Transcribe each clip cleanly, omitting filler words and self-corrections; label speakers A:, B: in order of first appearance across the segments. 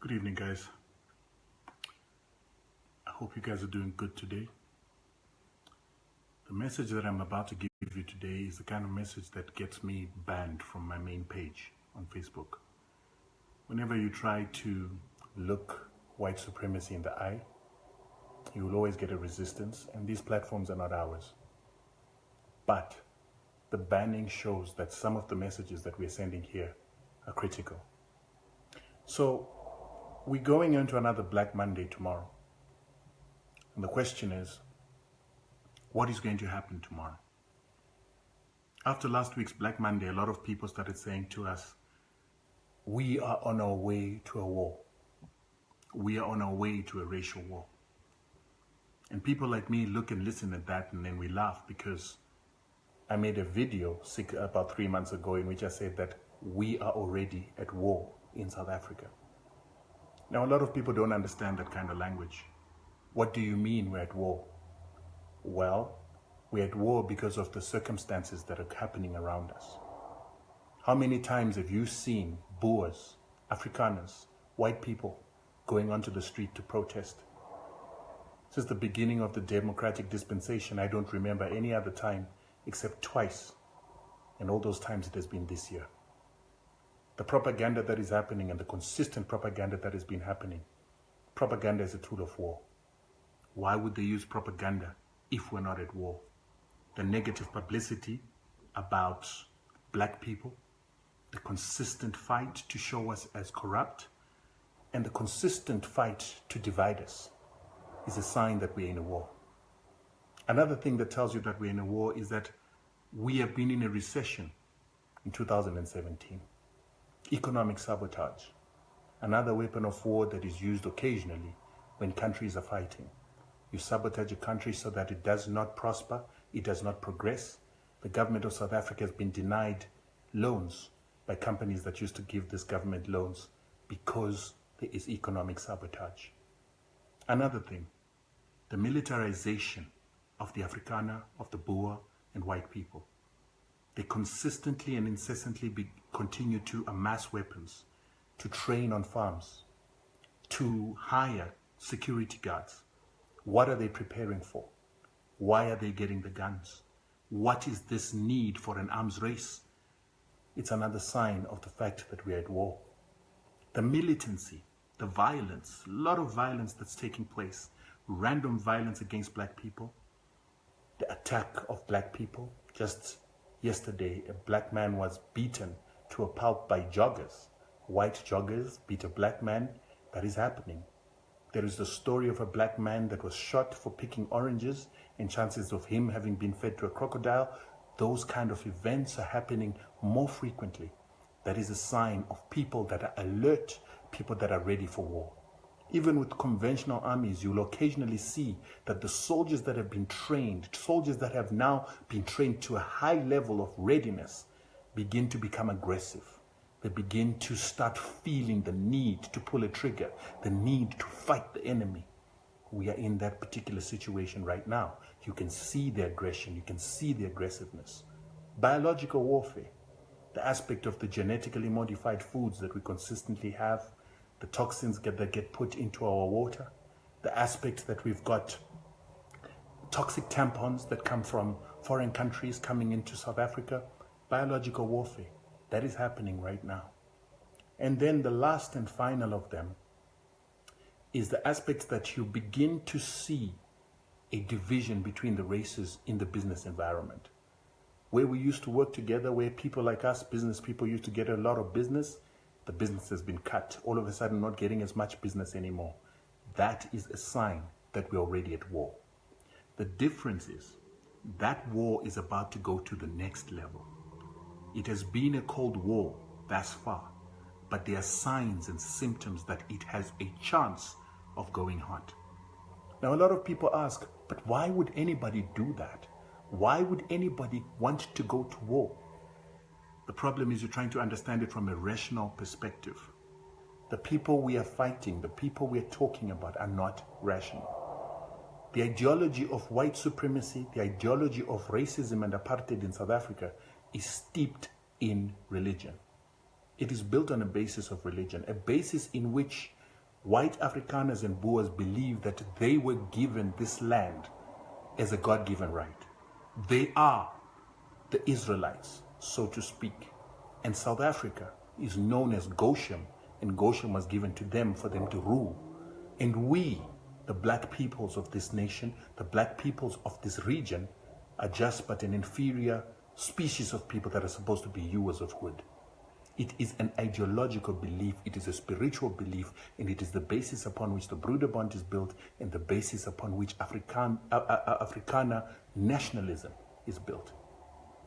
A: Good evening, guys. I hope you guys are doing good today. The message that I'm about to give you today is the kind of message that gets me banned from my main page on Facebook. Whenever you try to look white supremacy in the eye, you will always get a resistance, and these platforms are not ours. But the banning shows that some of the messages that we're sending here are critical. So we're going into another Black Monday tomorrow. And the question is, what is going to happen tomorrow? After last week's Black Monday, a lot of people started saying to us, we are on our way to a war. We are on our way to a racial war. And people like me look and listen at that, and then we laugh because I made a video about 3 months ago in which I said that we are already at war in South Africa. Now, a lot of people don't understand that kind of language. What do you mean we're at war? Well, we're at war because of the circumstances that are happening around us. How many times have you seen Boers, Afrikaners, white people going onto the street to protest? Since the beginning of the democratic dispensation, I don't remember any other time except twice. And all those times it has been this year. The propaganda that is happening and the consistent propaganda that has been happening. Propaganda is a tool of war. Why would they use propaganda if we're not at war? The negative publicity about black people, the consistent fight to show us as corrupt, and the consistent fight to divide us is a sign that we're in a war. Another thing that tells you that we're in a war is that we have been in a recession in 2017. Economic sabotage, another weapon of war that is used occasionally when countries are fighting. You sabotage a country so that it does not prosper, it does not progress. The government of South Africa has been denied loans by companies that used to give this government loans because there is economic sabotage. Another thing, the militarization of the Afrikaner, of the Boer, and white people. They consistently and incessantly continue to amass weapons, to train on farms, to hire security guards. What are they preparing for? Why are they getting the guns? What is this need for an arms race? It's another sign of the fact that we're at war. The militancy, the violence, a lot of violence that's taking place, random violence against black people, the attack of black people. Just yesterday, a black man was beaten to a pulp by joggers. White joggers beat a black man. That is happening. There is the story of a black man that was shot for picking oranges and chances of him having been fed to a crocodile. Those kind of events are happening more frequently. That is a sign of people that are alert, people that are ready for war. Even with conventional armies, you'll occasionally see that the soldiers that have been trained, soldiers that have now been trained to a high level of readiness, begin to become aggressive. They begin to start feeling the need to pull a trigger, the need to fight the enemy. We are in that particular situation right now. You can see the aggression, you can see the aggressiveness. Biological warfare, the aspect of the genetically modified foods that we consistently have, the toxins that get put into our water, the aspect that we've got toxic tampons that come from foreign countries coming into South Africa, biological warfare, that is happening right now. And then the last and final of them is the aspect that you begin to see a division between the races in the business environment. Where we used to work together, where people like us, business people, used to get a lot of business, the business has been cut. All of a sudden, not getting as much business anymore. That is a sign that we're already at war. The difference is that war is about to go to the next level. It has been a cold war thus far, but there are signs and symptoms that it has a chance of going hot. Now, a lot of people ask, but why would anybody do that? Why would anybody want to go to war? The problem is you're trying to understand it from a rational perspective. The people we are fighting, the people we are talking about are not rational. The ideology of white supremacy, the ideology of racism and apartheid in South Africa is steeped in religion. It is built on a basis of religion, a basis in which White Afrikaners and Boers believe that they were given this land as a God-given right. They are the Israelites, so to speak. And South Africa is known as Goshen, and Goshen was given to them for them to rule. And we, the black peoples of this nation, the black peoples of this region, are just but an inferior species of people that are supposed to be hewers of wood. It is an ideological belief, it is a spiritual belief, and it is the basis upon which the Broederbond is built and the basis upon which Afrikaner nationalism is built.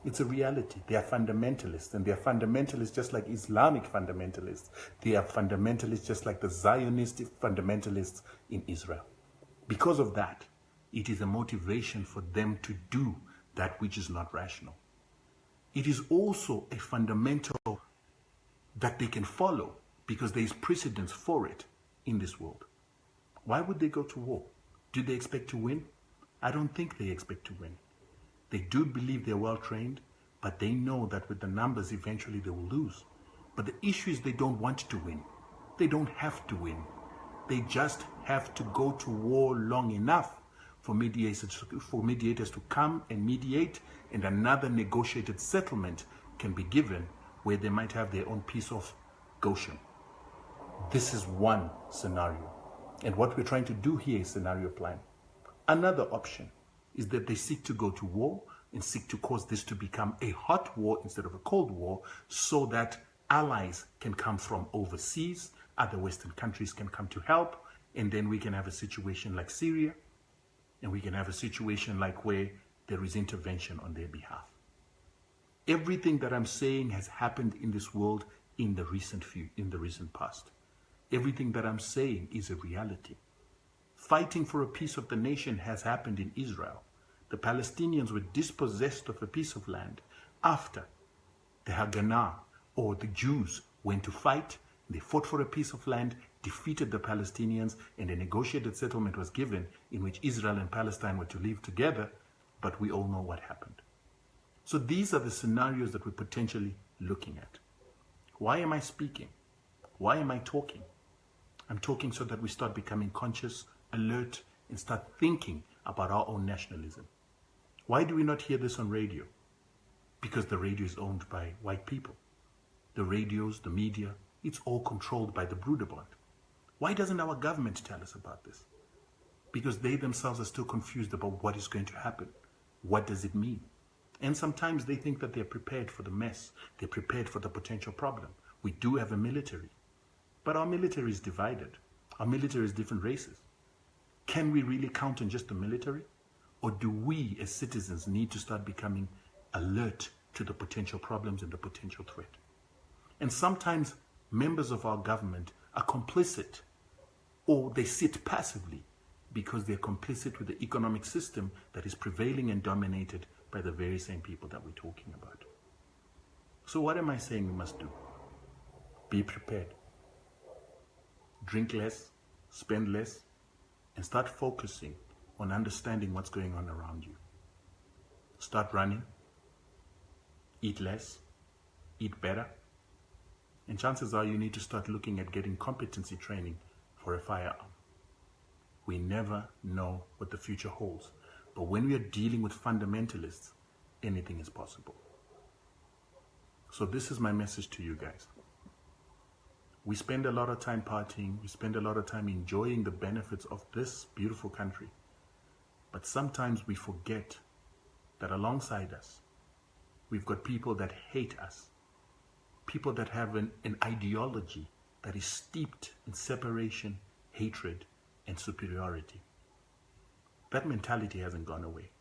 A: It's a reality. They are fundamentalists, and they are fundamentalists just like Islamic fundamentalists. They are fundamentalists just like the Zionist fundamentalists in Israel. Because of that, it is a motivation for them to do that which is not rational. It is also a fundamental that they can follow because there is precedence for it in this world. Why would they go to war? Do they expect to win? I don't think they expect to win. They do believe they're well trained, but they know that with the numbers, eventually they will lose. But the issue is they don't want to win. They don't have to win. They just have to go to war long enough for mediators to come and mediate, and another negotiated settlement can be given where they might have their own piece of Goshen. This is one scenario. And what we're trying to do here is scenario plan. Another option is that they seek to go to war and seek to cause this to become a hot war instead of a cold war, so that allies can come from overseas, other Western countries can come to help, and then we can have a situation like Syria, and we can have a situation like where there is intervention on their behalf. Everything that I'm saying has happened in this world in the recent past. Everything that I'm saying is a reality. Fighting for a piece of the nation has happened in Israel. The Palestinians were dispossessed of a piece of land after the Haganah, or the Jews, went to fight. They fought for a piece of land, defeated the Palestinians, and a negotiated settlement was given in which Israel and Palestine were to live together, but we all know what happened. So these are the scenarios that we're potentially looking at. Why am I speaking? Why am I talking? I'm talking so that we start becoming conscious, alert, and start thinking about our own nationalism. Why do we not hear this on radio? Because the radio is owned by white people. The radios, the media, it's all controlled by the Broederbond. Why doesn't our government tell us about this? Because they themselves are still confused about what is going to happen. What does it mean? And sometimes they think that they're prepared for the mess. They're prepared for the potential problem. We do have a military, but our military is divided. Our military is different races. Can we really count on just the military? Or do we as citizens need to start becoming alert to the potential problems and the potential threat? And sometimes members of our government are complicit, or they sit passively because they're complicit with the economic system that is prevailing and dominated by the very same people that we're talking about. So what am I saying we must do? Be prepared. Drink less, spend less, and start focusing on understanding what's going on around you. Start running, eat less, eat better, and chances are you need to start looking at getting competency training for a firearm. We never know what the future holds. But when we are dealing with fundamentalists, anything is possible. So this is my message to you guys. We spend a lot of time partying. We spend a lot of time enjoying the benefits of this beautiful country. But sometimes we forget that alongside us, we've got people that hate us. People that have an ideology that is steeped in separation, hatred, and superiority. That mentality hasn't gone away.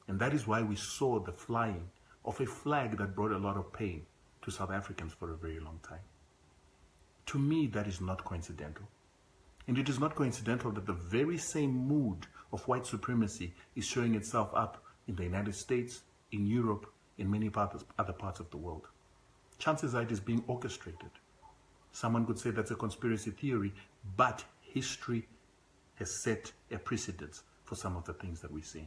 A: And that is why we saw the flying of a flag that brought a lot of pain to South Africans for a very long time. To me, that is not coincidental. And it is not coincidental that the very same mood of white supremacy is showing itself up in the United States, in Europe, in many other parts of the world. Chances are it is being orchestrated. Someone could say that's a conspiracy theory, but history has set a precedence for some of the things that we see.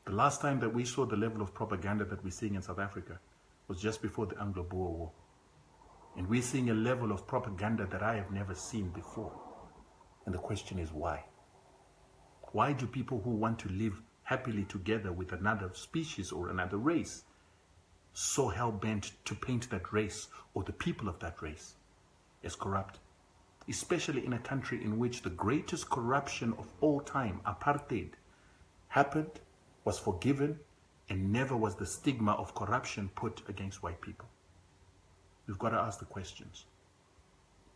A: The last time that we saw the level of propaganda that we're seeing in South Africa was just before the Anglo-Boer War. And we're seeing a level of propaganda that I have never seen before. And the question is why? Why do people who want to live happily together with another species or another race so hell-bent to paint that race or the people of that race as corrupt? Especially in a country in which the greatest corruption of all time, apartheid, happened, was forgiven, and never was the stigma of corruption put against white people. We've got to ask the questions.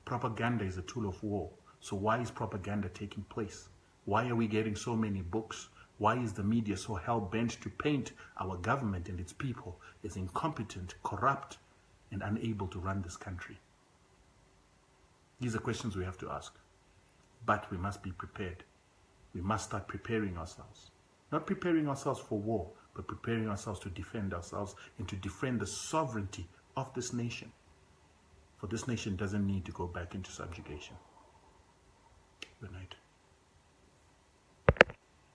A: Propaganda is a tool of war. So why is propaganda taking place? Why are we getting so many books? Why is the media so hell-bent to paint our government and its people as incompetent, corrupt, and unable to run this country? These are questions we have to ask. But we must be prepared. We must start preparing ourselves. Not preparing ourselves for war, but preparing ourselves to defend ourselves and to defend the sovereignty of this nation. For this nation doesn't need to go back into subjugation.